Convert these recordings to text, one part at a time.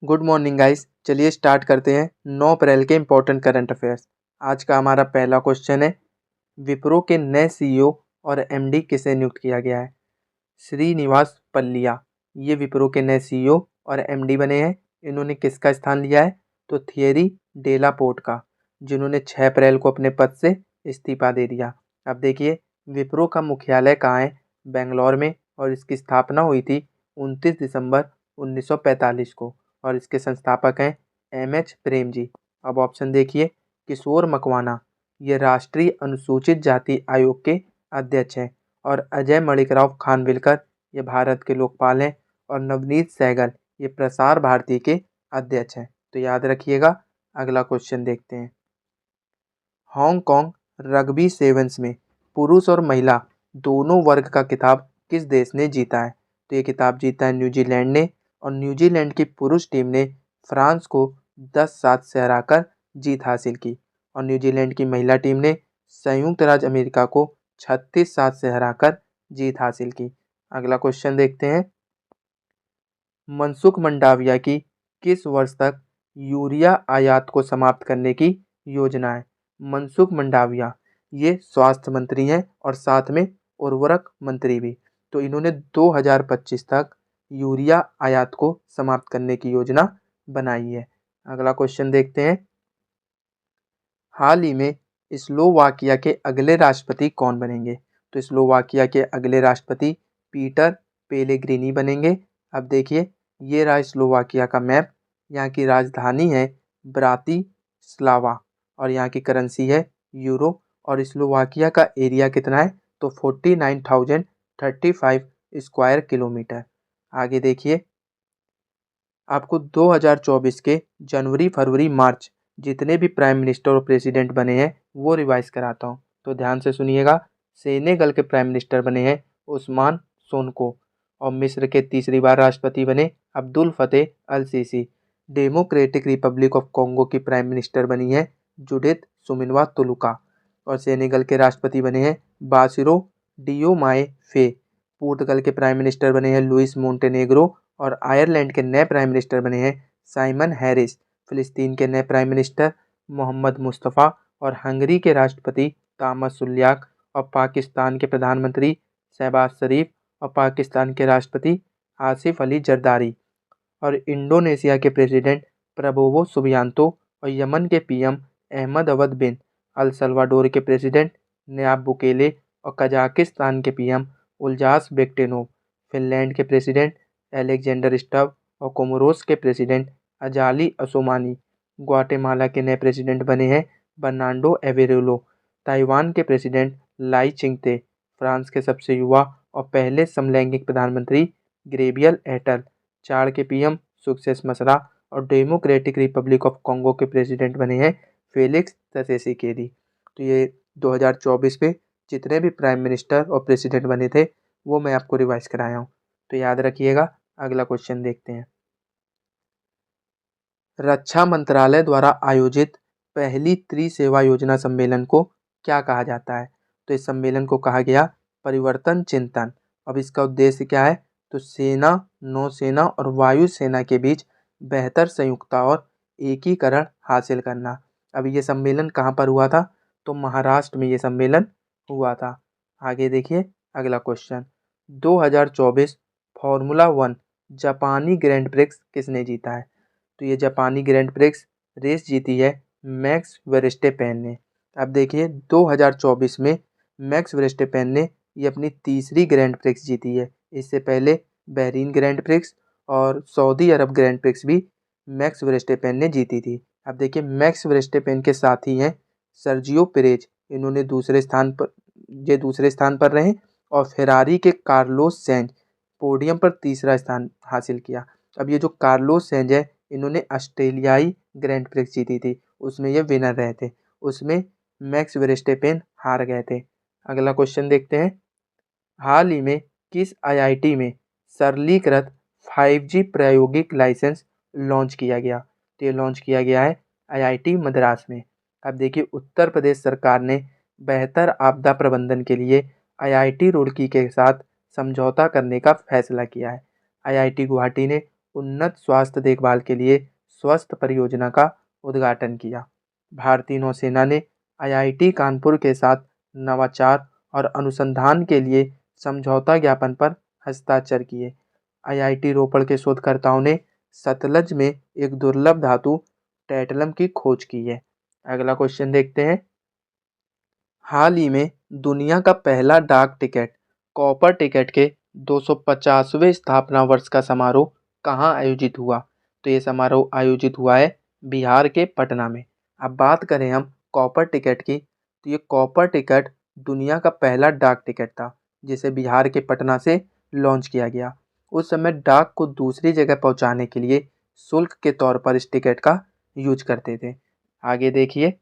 Good morning guys. चलिए start करते हैं 9 अप्रैल के इम्पोर्टेंट करंट अफेयर्स। आज का हमारा पहला क्वेश्चन है, विप्रो के नए सीईओ और एमडी किसे नियुक्त किया गया है? श्रीनिवास पल्लिया ये विप्रो के नए सीईओ और एमडी बने हैं। इन्होंने किसका स्थान लिया है? तो थियरी डेलापोर्ट का, जिन्होंने 6 अप्रैल को अपने पद से इस्तीफा दे दिया। अब देखिए, विप्रो का मुख्यालय कहाँ है? बेंगलोर में, और इसकी स्थापना हुई थी 29 दिसंबर 1945 को, और इसके संस्थापक हैं एम एच प्रेम जी। अब ऑप्शन देखिए, किशोर मकवाना ये राष्ट्रीय अनुसूचित जाति आयोग के अध्यक्ष हैं, और अजय मणिकराव खानविलकर ये भारत के लोकपाल हैं, और नवनीत सहगल ये प्रसार भारती के अध्यक्ष हैं। तो याद रखिएगा। अगला क्वेश्चन देखते हैं, हांगकांग रग्बी सेवन्स में पुरुष और महिला दोनों वर्ग का खिताब किस देश ने जीता है? तो ये खिताब जीता है न्यूजीलैंड ने, और न्यूजीलैंड की पुरुष टीम ने फ्रांस को 10-7 से हराकर जीत हासिल की, और न्यूजीलैंड की महिला टीम ने संयुक्त राज्य अमेरिका को 36-7 से हराकर जीत हासिल की। अगला क्वेश्चन देखते हैं, मनसुख मंडाविया की किस वर्ष तक यूरिया आयात को समाप्त करने की योजना है? मनसुख मंडाविया ये स्वास्थ्य मंत्री हैं और साथ में उर्वरक मंत्री भी। तो इन्होंने 2025 तक यूरिया आयात को समाप्त करने की योजना बनाई है। अगला क्वेश्चन देखते हैं, हाल ही में स्लोवाकिया के अगले राष्ट्रपति कौन बनेंगे? तो स्लोवाकिया के अगले राष्ट्रपति पीटर पेलेग्रिनी बनेंगे। अब देखिए, ये रहा स्लोवाकिया का मैप। यहाँ की राजधानी है ब्रातिस्लावा, और यहाँ की करेंसी है यूरो, और स्लोवाकिया का एरिया कितना है? तो 49,035 स्क्वायर किलोमीटर। आगे देखिए, आपको 2024 के जनवरी फरवरी मार्च जितने भी प्राइम मिनिस्टर और प्रेसिडेंट बने हैं वो रिवाइज कराता हूँ, तो ध्यान से सुनिएगा। सेनेगल के प्राइम मिनिस्टर बने हैं उस्मान सोनको, और मिस्र के तीसरी बार राष्ट्रपति बने Abdel Fattah el Sisi. Democratic republic of Congo की प्राइम मिनिस्टर बनी है जुडिथ सुमिनवा तुलुका, और सेनेगल के राष्ट्रपति बने हैं बासिरो डियोमाए फे। पुर्तगाल के प्राइम मिनिस्टर बने हैं लुइस मोंटेनेग्रो, और आयरलैंड के नए प्राइम मिनिस्टर बने हैं साइमन हैरिस। फिलिस्तीन के नए प्राइम मिनिस्टर मोहम्मद मुस्तफ़ा, और हंगरी के राष्ट्रपति तामस सुल्याक, और पाकिस्तान के प्रधानमंत्री शहबाज शरीफ, और पाकिस्तान के राष्ट्रपति आसिफ अली जरदारी, और इंडोनेशिया के प्रेसिडेंट प्रबोवो सुबियांतो, और यमन के पीएम अहमद अवद बिन अल सल्वाडोर के प्रेसिडेंट नयाब बुकेले, और कजाकिस्तान के पीएम उल्जास बेक्टेनोव, फिनलैंड के प्रेसिडेंट एलेक्जेंडर स्टव, और कोमोरोस के प्रेसिडेंट अजाली असोमानी। ग्वाटेमाला के नए प्रेसिडेंट बने हैं बर्नार्डो एवेरेलो। ताइवान के प्रेसिडेंट लाई चिंगते। फ्रांस के सबसे युवा और पहले समलैंगिक प्रधानमंत्री ग्रेबियल एटल। चार के पीएम सक्सेस मसरा, और डेमोक्रेटिक रिपब्लिक ऑफ कॉन्गो के प्रेसिडेंट बने हैं फेलिक्स त्शेसिकेदी। तो ये 2024 में जितने भी प्राइम मिनिस्टर और प्रेसिडेंट बने थे वो मैं आपको रिवाइज कराया हूँ, तो याद रखिएगा। अगला क्वेश्चन देखते हैं, रक्षा मंत्रालय द्वारा आयोजित पहली त्रिसेवा योजना सम्मेलन को क्या कहा जाता है? तो इस सम्मेलन को कहा गया परिवर्तन चिंतन। अब इसका उद्देश्य क्या है? तो सेना, नौसेना और वायुसेना के बीच बेहतर संयुक्ता और एकीकरण हासिल करना। अब ये सम्मेलन कहाँ पर हुआ था? तो महाराष्ट्र में ये सम्मेलन हुआ था। आगे देखिए, अगला क्वेश्चन, 2024 फॉर्मूला वन जापानी ग्रैंड प्रिक्स किसने जीता है? तो ये जापानी ग्रैंड प्रिक्स रेस जीती है मैक्स वेरस्टेपेन ने। अब देखिए, 2024 में मैक्स वेरस्टेपेन ने ये अपनी तीसरी ग्रैंड प्रिक्स जीती है। इससे पहले बहरीन ग्रैंड प्रिक्स और सऊदी अरब ग्रैंड प्रिक्स भी मैक्स वेरस्टेपेन ने जीती थी। अब देखिए, मैक्स वेरस्टेपेन के साथी हैं सर्जियो पेरेज, इन्होंने दूसरे स्थान पर रहे, और फेरारी के कार्लोस सेंज पोडियम पर तीसरा स्थान हासिल किया। अब ये जो कार्लोस सेंज है, इन्होंने ऑस्ट्रेलियाई ग्रैंड प्रिक्स जीती थी, उसमें ये विनर रहे थे, उसमें मैक्स वेरस्टेपेन हार गए थे। अगला क्वेश्चन देखते हैं, हाल ही में किस आईआईटी में सरलीकृत 5G प्रायोगिक लाइसेंस लॉन्च किया गया? तो ये लॉन्च किया गया है आईआईटी मद्रास में। अब देखिए, उत्तर प्रदेश सरकार ने बेहतर आपदा प्रबंधन के लिए आईआईटी रुड़की के साथ समझौता करने का फैसला किया है। आईआईटी गुवाहाटी ने उन्नत स्वास्थ्य देखभाल के लिए स्वस्थ परियोजना का उद्घाटन किया। भारतीय नौसेना ने आईआईटी कानपुर के साथ नवाचार और अनुसंधान के लिए समझौता ज्ञापन पर हस्ताक्षर किए। आईआईटी रोपड़ के शोधकर्ताओं ने सतलज में एक दुर्लभ धातु टैंटलम की खोज की है। अगला क्वेश्चन देखते हैं। हाल ही में दुनिया का पहला डाक टिकट कॉपर टिकट के 250वें स्थापना वर्ष का समारोह कहाँ आयोजित हुआ? तो ये समारोह आयोजित हुआ है बिहार के पटना में। अब बात करें हम कॉपर टिकट की, तो ये कॉपर टिकट दुनिया का पहला डाक टिकट था जिसे बिहार के पटना से लॉन्च किया गया। उस समय डाक को दूसरी जगह पहुंचाने के लिए शुल्क के तौर पर इस टिकट का यूज करते थे। आगे देखिए,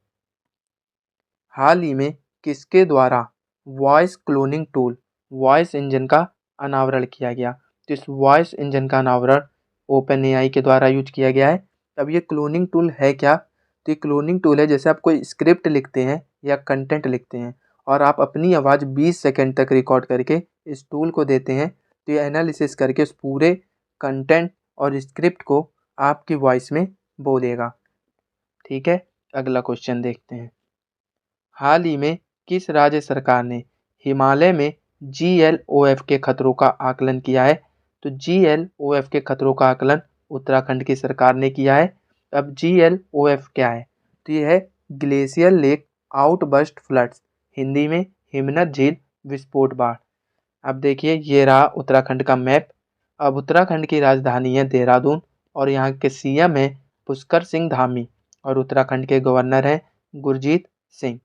हाल ही में किसके द्वारा voice cloning tool voice engine का अनावरण किया गया? तो इस वॉइस इंजन का अनावरण ओपन एआई के द्वारा यूज किया गया है। अब ये क्लोनिंग टूल है क्या? तो ये क्लोनिंग टूल है, जैसे आप कोई स्क्रिप्ट लिखते हैं या कंटेंट लिखते हैं और आप अपनी आवाज़ 20 सेकंड तक रिकॉर्ड करके इस टूल को देते हैं, तो ये एनालिसिस करके उस पूरे कंटेंट और स्क्रिप्ट को आपकी वॉइस में बोलेगा। ठीक है, अगला क्वेश्चन देखते हैं। हाल ही में किस राज्य सरकार ने हिमालय में GLOF के खतरों का आकलन किया है? तो GLOF के खतरों का आकलन उत्तराखंड की सरकार ने किया है। अब GLOF क्या है? तो ये है glacier lake outburst floods, Hindi में हिमनद झील विस्फोट बाढ़। अब देखिए, ये रहा उत्तराखंड का मैप। अब उत्तराखंड की राजधानी है देहरादून और यहाँ के सीएम है पुष्कर सिंह धामी और उत्तराखंड के गवर्नर हैं गुरजीत सिंह।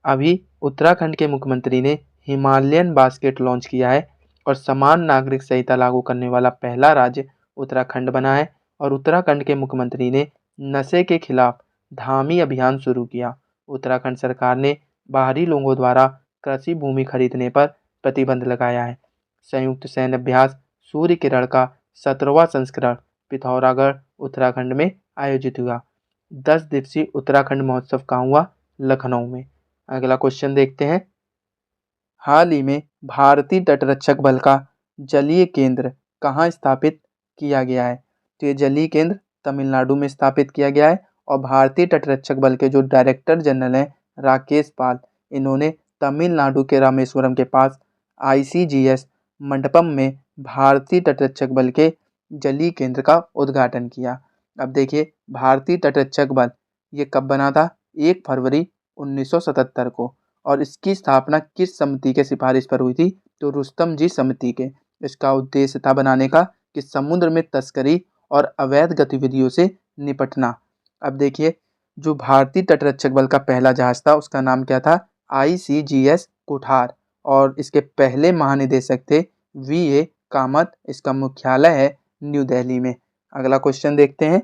अभी उत्तराखंड के मुख्यमंत्री ने हिमालयन बास्केट लॉन्च किया है और समान नागरिक संहिता लागू करने वाला पहला राज्य उत्तराखंड बना है। और उत्तराखंड के मुख्यमंत्री ने नशे के खिलाफ धामी अभियान शुरू किया। उत्तराखंड सरकार ने बाहरी लोगों द्वारा कृषि भूमि खरीदने पर प्रतिबंध लगाया है। संयुक्त सैन्य अभ्यास सूर्य किरण का 17वां संस्करण पिथौरागढ़ उत्तराखंड में आयोजित हुआ। 10 दिवसीय उत्तराखंड महोत्सव कहाँ हुआ? लखनऊ में। अगला क्वेश्चन देखते हैं। हाल ही में भारतीय तटरक्षक बल का जलीय केंद्र कहाँ स्थापित किया गया है? तो ये जलीय केंद्र तमिलनाडु में स्थापित किया गया है और भारतीय तटरक्षक बल के जो डायरेक्टर जनरल हैं राकेश पाल, इन्होंने तमिलनाडु के रामेश्वरम के पास ICGS मंडपम में भारतीय तटरक्षक बल के जलीय केंद्र का उद्घाटन किया। अब देखिए, भारतीय तटरक्षक बल ये कब बना था? 1 फरवरी 1977 को। और इसकी स्थापना किस समिति के सिफारिश पर हुई थी? तो रुस्तम जी समिति के। इसका उद्देश्य था बनाने का कि समुद्र में तस्करी और अवैध गतिविधियों से निपटना। अब देखिए, जो भारतीय तटरक्षक बल का पहला जहाज था उसका नाम क्या था? ICGS कुठार और इसके पहले महानिदेशक थे VA कामत। इसका मुख्यालय है न्यू दिल्ली में। अगला क्वेश्चन देखते हैं।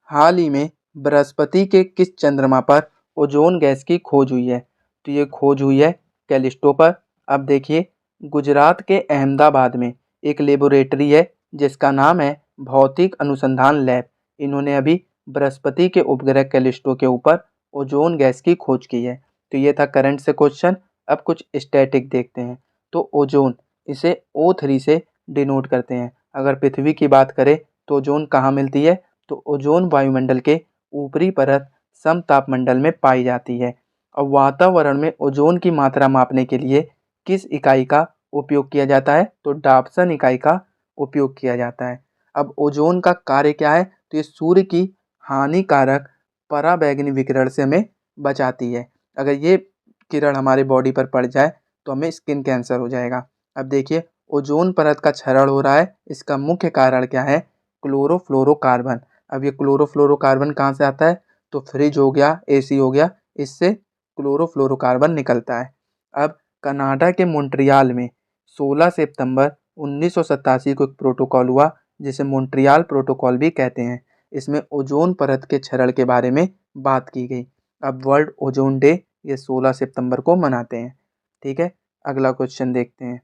हाल ही में बृहस्पति के किस चंद्रमा पर ओजोन गैस की खोज हुई है? तो ये खोज हुई है कैलिस्टो पर। अब देखिए, गुजरात के अहमदाबाद में एक लेबोरेटरी है जिसका नाम है भौतिक अनुसंधान लैब। इन्होंने अभी बृहस्पति के उपग्रह कैलिस्टो के ऊपर ओजोन गैस की खोज की है। तो ये था करंट से क्वेश्चन। अब कुछ स्टैटिक देखते हैं। तो ओजोन, इसे O3 से डिनोट करते हैं। अगर पृथ्वी की बात करें तो ओजोन कहाँ मिलती है? तो ओजोन वायुमंडल के ऊपरी परत समतापमंडल में पाई जाती है। और वातावरण में ओजोन की मात्रा मापने के लिए किस इकाई का उपयोग किया जाता है? तो डाप्सन इकाई का उपयोग किया जाता है। अब ओजोन का कार्य क्या है? तो ये सूर्य की हानिकारक पराबैंगनी विकिरण से हमें बचाती है। अगर ये किरण हमारे बॉडी पर पड़ जाए तो हमें स्किन कैंसर हो जाएगा। अब देखिए, ओजोन परत का क्षरण हो रहा है, इसका मुख्य कारण क्या है? क्लोरोफ्लोरोकार्बन। अब ये क्लोरोफ्लोरोकार्बन कहाँ से आता है? तो फ्रिज हो गया, AC हो गया, इससे क्लोरोफ्लोरोकार्बन निकलता है। अब कनाडा के मॉन्ट्रियल में 16 सितंबर 1987 को एक प्रोटोकॉल हुआ जिसे मॉन्ट्रियल प्रोटोकॉल भी कहते हैं। इसमें ओजोन परत के क्षरण के बारे में बात की गई। अब वर्ल्ड ओजोन डे ये 16 सितंबर को मनाते हैं। ठीक है, अगला क्वेश्चन देखते हैं।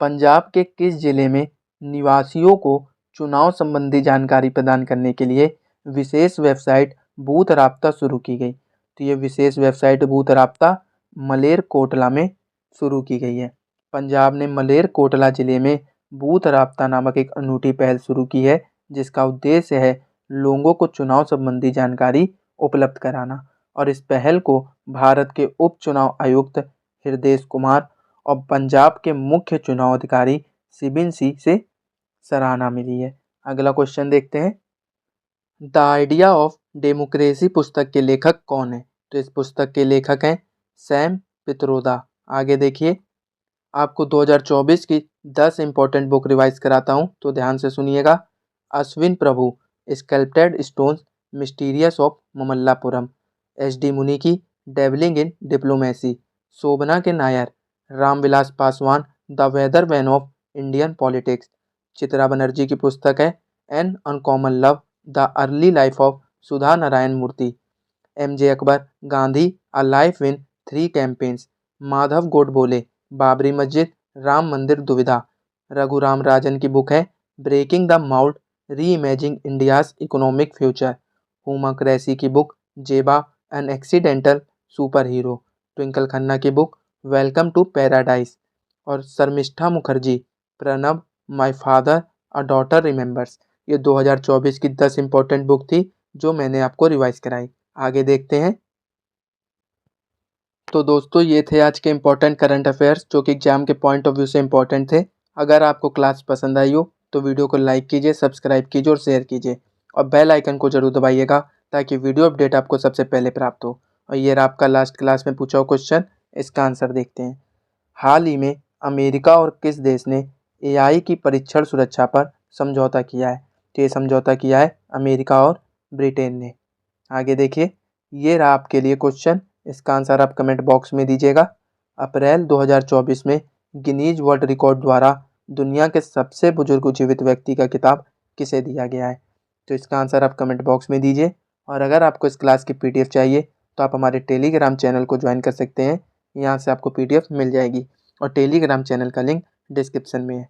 पंजाब के किस जिले में निवासियों को चुनाव संबंधी जानकारी प्रदान करने के लिए विशेष वेबसाइट बूथ राब्ता शुरू की गई? तो ये विशेष वेबसाइट बूथ राब्ता मलेरकोटला में शुरू की गई है। पंजाब ने मलेरकोटला जिले में बूथ राब्ता नामक एक अनूठी पहल शुरू की है, जिसका उद्देश्य है लोगों को चुनाव संबंधी जानकारी उपलब्ध कराना। और इस पहल को भारत के उप चुनाव आयुक्त हृदेश कुमार और पंजाब के मुख्य चुनाव अधिकारी सिबिन सी से सराहना मिली है। अगला क्वेश्चन देखते हैं। द आइडिया ऑफ डेमोक्रेसी पुस्तक के लेखक कौन है? तो इस पुस्तक के लेखक हैं सैम पित्रोदा। आगे देखिए, आपको 2024 की 10 इंपॉर्टेंट बुक रिवाइज कराता हूँ, तो ध्यान से सुनिएगा। Ashwin Prabhu, sculpted stones mysterious of Mamallapuram. S D Muni की dabbling in diplomacy. Shobhana K Nair, Ramvilas Paswan, the weather vane of Indian politics. Chitra Banerjee की पुस्तक है an uncommon love, the early life of Sudha Narayana Murthy. M J Akbar, Gandhi a life in 3 campaigns. Madhav Godbole, Babri Masjid, Ram Mandir दुविधा। रघुराम राजन की बुक है ब्रेकिंग द माउल्ट, री imaging India's economic future. Huma Qureshi की book Zeba, an accidental superhero. Twinkle Khanna की book welcome to paradise. और Sharmistha Mukherjee, Pranab, my father, a daughter remembers. ये 2024 की 10 important book थी जो मैंने आपको रिवाइज कराई। आगे देखते हैं। तो दोस्तों, ये थे आज के इम्पोर्टेंट करंट अफेयर्स जो कि एग्जाम के पॉइंट ऑफ व्यू से इम्पोर्टेंट थे। अगर आपको क्लास पसंद आई हो तो वीडियो को लाइक कीजिए, सब्सक्राइब कीजिए और शेयर कीजिए। और बेल आइकन को जरूर दबाइएगा ताकि वीडियो अपडेट आपको सबसे पहले प्राप्त हो। और ये रहा आपका लास्ट क्लास में पूछा हुआ क्वेश्चन, इसका आंसर देखते हैं। हाल ही में अमेरिका और किस देश ने एआई की परीक्षण सुरक्षा पर समझौता किया है? तो ये समझौता किया है अमेरिका और ब्रिटेन ने। आगे देखिए, ये रहा आपके लिए क्वेश्चन, इसका आंसर आप कमेंट बॉक्स में दीजिएगा। अप्रैल 2024 में गिनीज वर्ल्ड रिकॉर्ड द्वारा दुनिया के सबसे बुजुर्ग जीवित व्यक्ति का खिताब किसे दिया गया है? तो इसका आंसर आप कमेंट बॉक्स में दीजिए। और अगर आपको इस क्लास की पीडीएफ चाहिए तो आप हमारे टेलीग्राम चैनल को ज्वाइन कर सकते हैं, यहाँ से आपको पीडीएफ मिल जाएगी। और टेलीग्राम चैनल का लिंक डिस्क्रिप्शन में है।